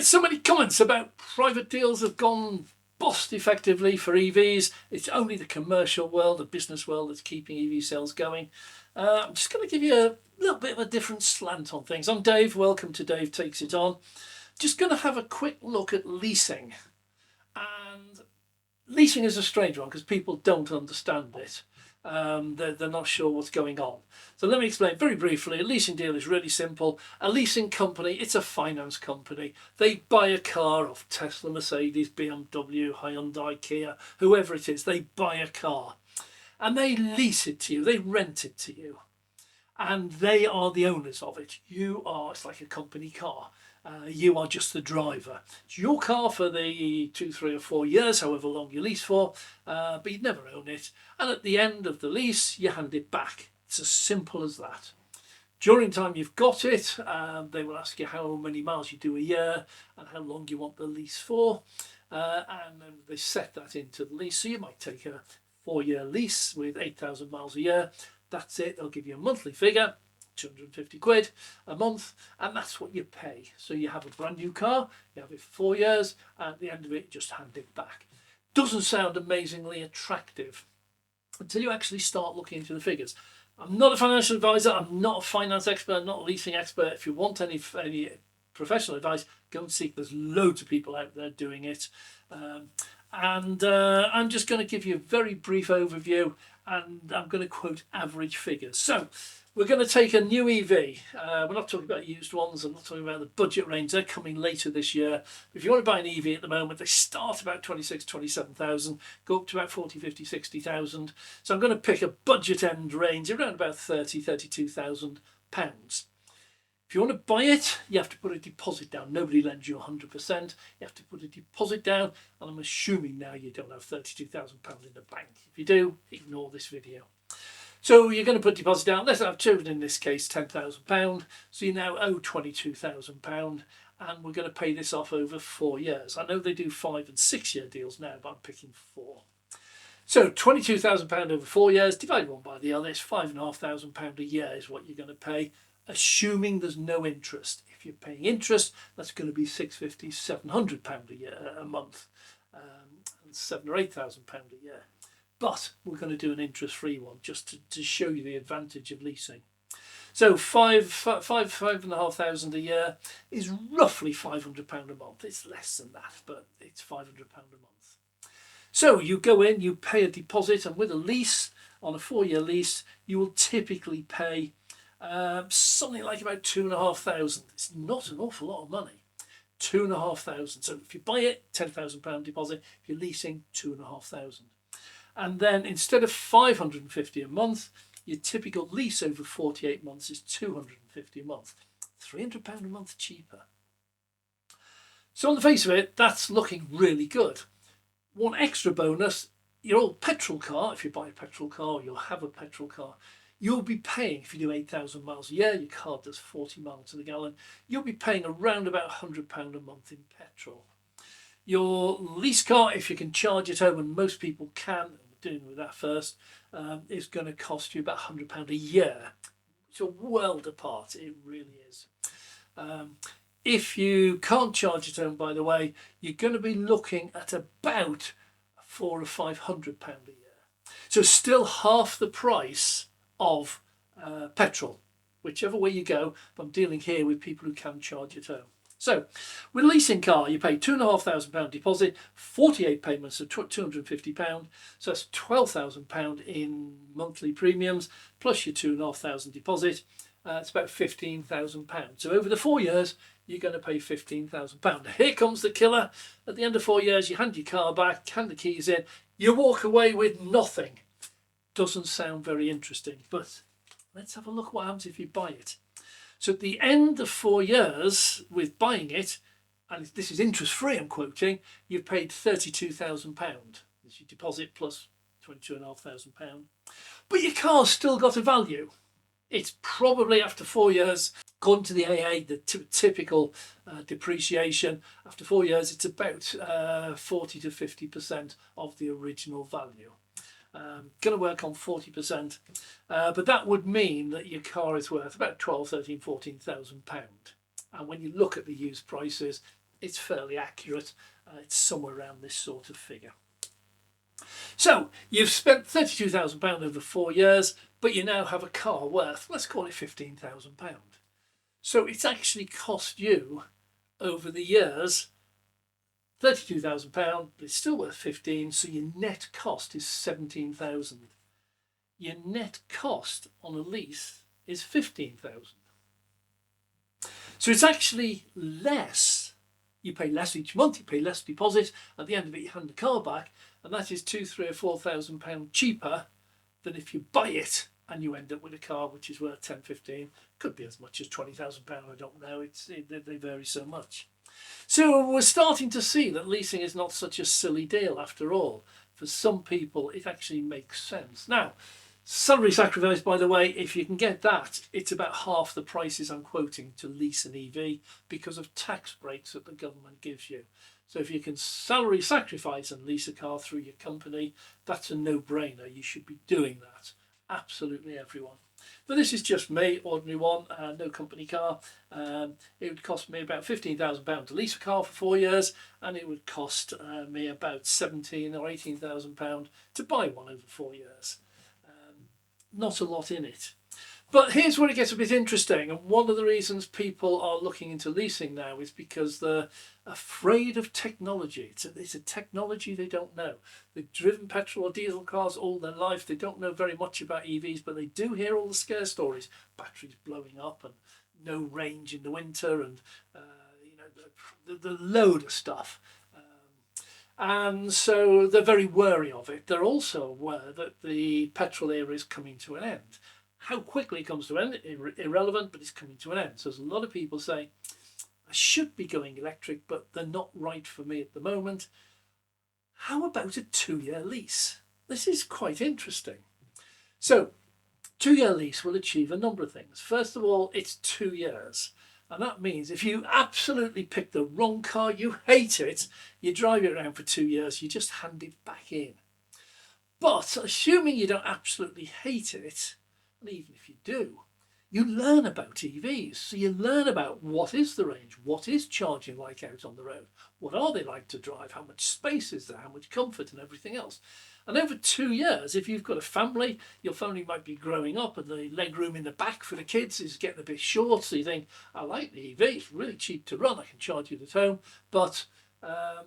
get so many comments about private deals have gone bust effectively for EVs. It's only the commercial world, the business world that's keeping EV sales going. I'm just going to give you a little bit of a different slant on things. I'm Dave. Welcome to Dave Takes It On. Just going to have a quick look at leasing. And leasing is a strange one because people don't understand it. They're not sure what's going on. So let me explain very briefly. A leasing deal is really simple. A leasing company, it's a finance company. They buy a car off Tesla, Mercedes, BMW, Hyundai, Kia, whoever it is. They buy a car and they lease it to you. They rent it to you. And they are the owners of it. It's like a company car. You are just the driver. It's your car for the 2, 3 or 4 years, however long you lease for, but you'd never own it. And at the end of the lease, you hand it back. It's as simple as that. During the time you've got it, they will ask you how many miles you do a year and how long you want the lease for. And then they set that into the lease. So you might take a 4-year lease with 8,000 miles a year. That's it. They'll give you a monthly figure. 250 quid a month, and that's what you pay. So you have a brand new car, you have it for 4 years, and at the end of it, just hand it back. Doesn't sound amazingly attractive until you actually start looking into the figures. I'm not a financial advisor, I'm not a finance expert, I'm not a leasing expert. If you want any professional advice, go and seek. There's loads of people out there doing it. I'm just going to give you a very brief overview, and I'm going to quote average figures. So we're going to take a new EV. We're not talking about used ones. I'm not talking about the budget range. They're coming later this year. If you want to buy an EV at the moment, they start about 26, 27,000, go up to about 40, 50, 60,000. So I'm going to pick a budget end range around about 30, 32,000 pounds. If you want to buy it, you have to put a deposit down. Nobody lends you 100%. You have to put a deposit down, and I'm assuming now you don't have £32,000 in the bank. If you do, ignore this video. So you're going to put deposit down. Let's have chosen in this case £10,000. So you now owe £22,000, and we're going to pay this off over 4 years. I know they do 5 and 6 year deals now, but I'm picking 4. So £22,000 over 4 years, divide one by the other. It's £5,500 a year is what you're going to pay, assuming there's no interest. If you're paying interest, that's going to be £650, £700 a year a month, and £7,000 or £8,000 a year. But we're going to do an interest-free one just to show you the advantage of leasing. So £5,500 a year is roughly £500 a month. It's less than that, but it's £500 a month. So you go in, you pay a deposit, and with a lease, on a 4-year lease, you will typically pay something like about £2,500. It's not an awful lot of money. £2,500. So if you buy it, £10,000 deposit. If you're leasing, £2,500. And then instead of £550 a month, your typical lease over 48 months is £250 a month. £300 a month cheaper. So on the face of it, that's looking really good. One extra bonus, your old petrol car, if you buy a petrol car or you'll have a petrol car, you'll be paying, if you do 8,000 miles a year, your car does 40 miles to the gallon, you'll be paying around about £100 a month in petrol. Your lease car, if you can charge it home, and most people can, we're dealing with that first, is going to cost you about £100 a year. It's a world apart, it really is. If you can't charge it home, by the way, you're going to be looking at about £400 or £500 a year. So still half the price of petrol, whichever way you go, but I'm dealing here with people who can charge it home. So with a leasing car, you pay £2,500 deposit, 48 payments of £250, so that's £12,000 in monthly premiums, plus your £2,500 deposit. It's about £15,000. So over the 4 years, you're going to pay £15,000. Here comes the killer. At the end of 4 years, you hand your car back, hand the keys in, you walk away with nothing. Doesn't sound very interesting, but let's have a look what happens if you buy it. So at the end of 4 years with buying it, and this is interest-free I'm quoting, you've paid £32,000. That's your deposit plus £22,500. But your car's still got a value. It's probably after 4 years, according to the AA, the typical depreciation, after 4 years it's about 40 to 50% of the original value. Going to work on 40%, but that would mean that your car is worth about £12,000, £13,000, £14,000. And when you look at the used prices, it's fairly accurate. It's somewhere around this sort of figure. So you've spent £32,000 over 4 years, but you now have a car worth, let's call it £15,000. So it's actually cost you over the years £32,000, but it's still worth 15. So your net cost is 17,000. Your net cost on a lease is 15,000. So it's actually less. You pay less each month. You pay less deposit. At the end of it, you hand the car back, and that is £2,000, £3,000 or £4,000 cheaper than if you buy it and you end up with a car which is worth 10, 15. Could be as much as £20,000. I don't know. They vary so much. So we're starting to see that leasing is not such a silly deal after all. For some people, it actually makes sense. Now, salary sacrifice, by the way, if you can get that, it's about half the prices I'm quoting to lease an EV because of tax breaks that the government gives you. So if you can salary sacrifice and lease a car through your company, that's a no-brainer. You should be doing that. Absolutely everyone. But this is just me, ordinary one, no company car. It would cost me about £15,000 to lease a car for 4 years, and it would cost me about £17,000 or £18,000 to buy one over 4 years. Not a lot in it. But here's where it gets a bit interesting, and one of the reasons people are looking into leasing now is because they're afraid of technology. It's a technology they don't know. They've driven petrol or diesel cars all their life. They don't know very much about EVs, but they do hear all the scare stories. Batteries blowing up and no range in the winter, and the load of stuff. And so they're very wary of it. They're also aware that the petrol era is coming to an end. How quickly it comes to an end, irrelevant, but it's coming to an end. So there's a lot of people saying, I should be going electric, but they're not right for me at the moment. How about a 2-year lease? This is quite interesting. So 2-year lease will achieve a number of things. First of all, it's 2 years. And that means if you absolutely pick the wrong car, you hate it, you drive it around for 2 years, you just hand it back in. But assuming you don't absolutely hate it, and even if you do, you learn about EVs. So you learn about what is the range, what is charging like out on the road, what are they like to drive, how much space is there, how much comfort and everything else. And over 2 years, if you've got a family, your family might be growing up and the leg room in the back for the kids is getting a bit short. So you think, I like the EV, it's really cheap to run, I can charge it at home, but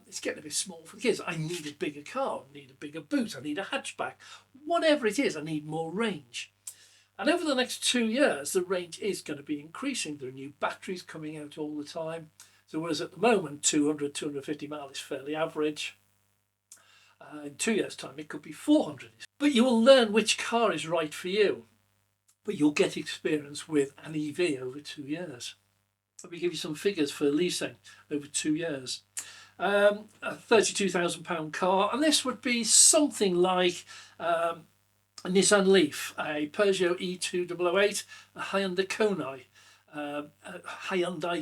it's getting a bit small for the kids. I need a bigger car, I need a bigger boot, I need a hatchback. Whatever it is, I need more range. And over the next 2 years, the range is going to be increasing. There are new batteries coming out all the time. So whereas at the moment, 200, 250 miles is fairly average, in 2 years' time, it could be 400. But you will learn which car is right for you. But you'll get experience with an EV over 2 years. Let me give you some figures for leasing over 2 years. A £32,000 car, and this would be something like a Nissan Leaf, a Peugeot E2008, a Hyundai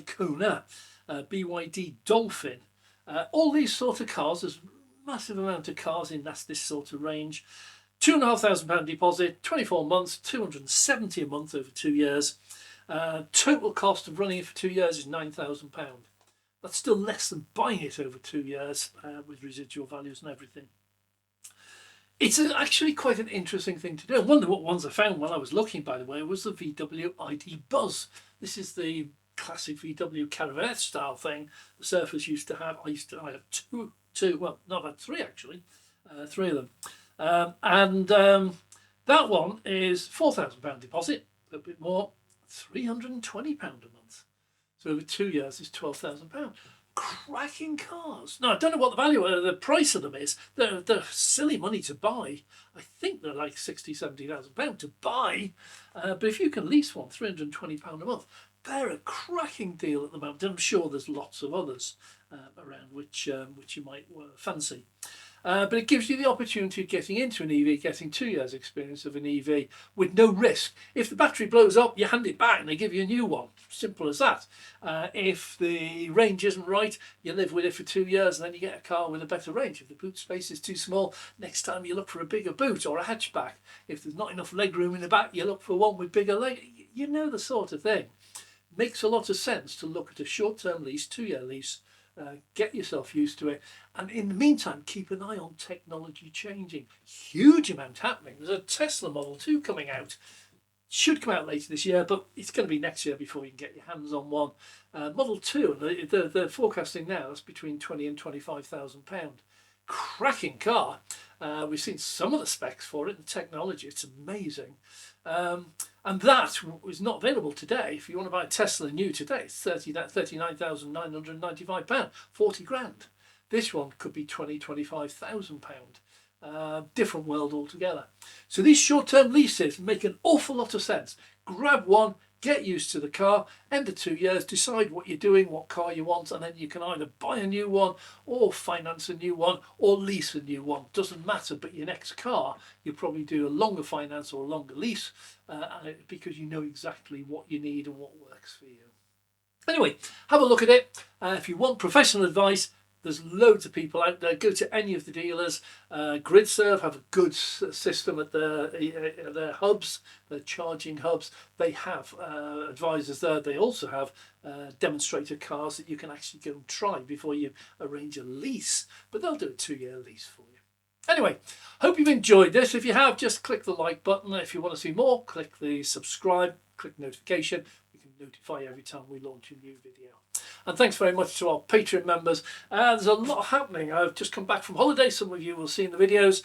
Kona, BYD Dolphin. All these sort of cars, there's a massive amount of cars in this sort of range. £2,500 deposit, 24 months, 270 a month over 2 years. Total cost of running it for 2 years is £9,000. That's still less than buying it over 2 years with residual values and everything. It's actually quite an interesting thing to do. One of the ones I found while I was looking, by the way, was the VW ID Buzz. This is the classic VW Caravan style thing the surfers used to have. I have two, well, no, I've had three actually, 3 of them. That one is £4,000 deposit, a bit more, £320 a month. So over 2 years is £12,000. Cracking cars. Now, I don't know what the price of them is. They're silly money to buy. I think they're like £60,000, £70,000 to buy. But if you can lease one, £320 a month, they're a cracking deal at the moment. And I'm sure there's lots of others around which you might fancy. But it gives you the opportunity of getting into an EV, getting 2 years experience of an EV with no risk. If the battery blows up, you hand it back and they give you a new one. Simple as that. If the range isn't right, you live with it for 2 years and then you get a car with a better range. If the boot space is too small, next time you look for a bigger boot or a hatchback. If there's not enough leg room in the back, you look for one with bigger leg. You know the sort of thing. Makes a lot of sense to look at a short-term lease, 2 year lease, Get yourself used to it, and in the meantime keep an eye on technology changing. Huge amount happening. There's a Tesla Model 2 coming out. Should come out later this year, but it's going to be next year before you can get your hands on one. Model 2, they're forecasting now that's between £20,000 and £25,000. Cracking car. We've seen some of the specs for it, the technology, it's amazing. And that is not available today. If you want to buy a Tesla new today, it's £39,995, 40 grand. This one could be £25,000. Different world altogether. So these short-term leases make an awful lot of sense. Grab one, get used to the car, end of 2 years, decide what you're doing, what car you want, and then you can either buy a new one or finance a new one or lease a new one. Doesn't matter, but your next car, you'll probably do a longer finance or a longer lease because you know exactly what you need and what works for you. Anyway, have a look at it. If you want professional advice, there's loads of people out there. Go to any of the dealers. GridServe have a good system at their hubs, their charging hubs. They have advisors there. They also have demonstrator cars that you can actually go and try before you arrange a lease. But they'll do a 2-year lease for you. Anyway, hope you've enjoyed this. If you have, just click the like button. If you want to see more, click the subscribe, click notification. We can notify you every time we launch a new video. And thanks very much to our Patreon members. There's a lot happening. I've just come back from holiday. Some of you will see in the videos.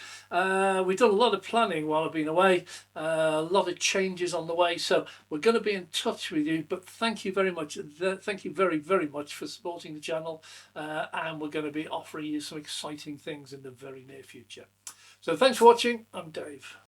We've done a lot of planning while I've been away. A lot of changes on the way. So we're going to be in touch with you. But thank you very much. Thank you very, very much for supporting the channel. And we're going to be offering you some exciting things in the very near future. So thanks for watching. I'm Dave.